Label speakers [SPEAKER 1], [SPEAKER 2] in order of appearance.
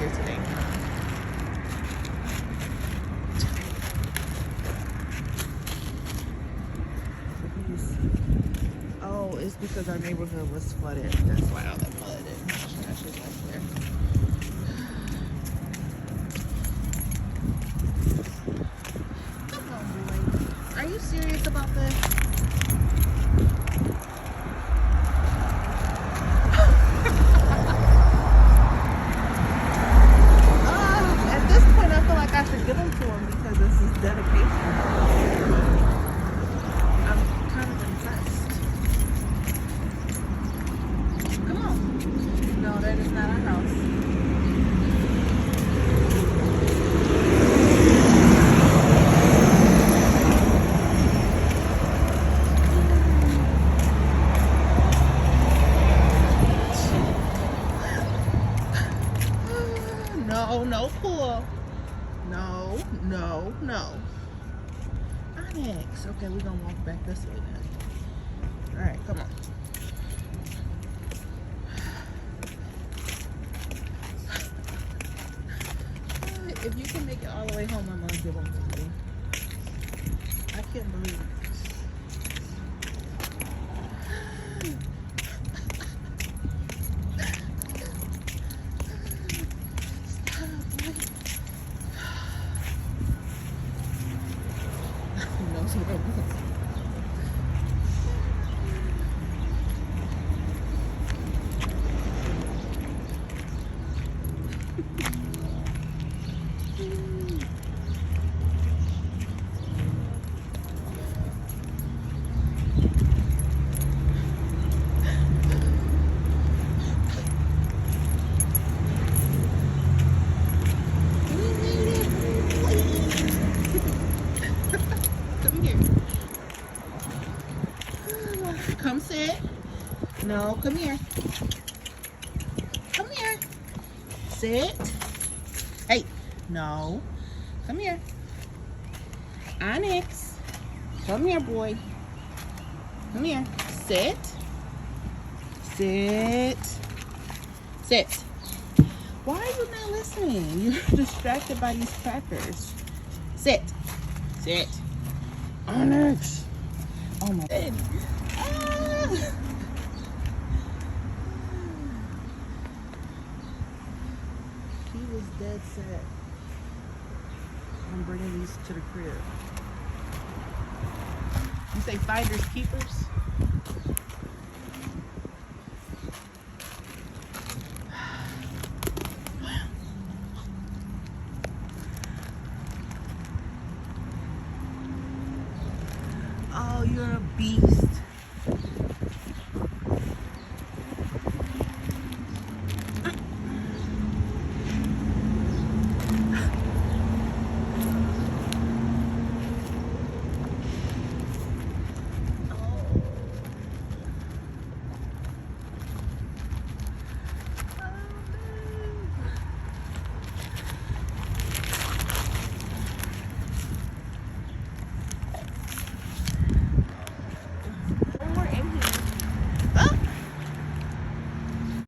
[SPEAKER 1] here today. Oh, it's because our neighborhood was flooded. That's why all that mud and trash is up there. Come on, boy. Are you serious about this? At this point, I feel like I should give them to him because this is dedication. I'm kind of impressed. Come on. No, that is not our house. No, no pool. No, no, no. Onyx. Okay, we're gonna walk back this way then. Alright, come on. If you can make it all the way home, I'm gonna give them to you. I can't believe it. Come sit. No, come here. Come here. Sit. Hey, no. Come here. Onyx. Come here, boy. Come here. Sit. Sit. Sit. Why are you not listening? You're distracted by these crackers. Sit. Sit. Onyx. Oh my God. He was dead set on bringing these to the crib. You say finders keepers? Oh, you're a beast.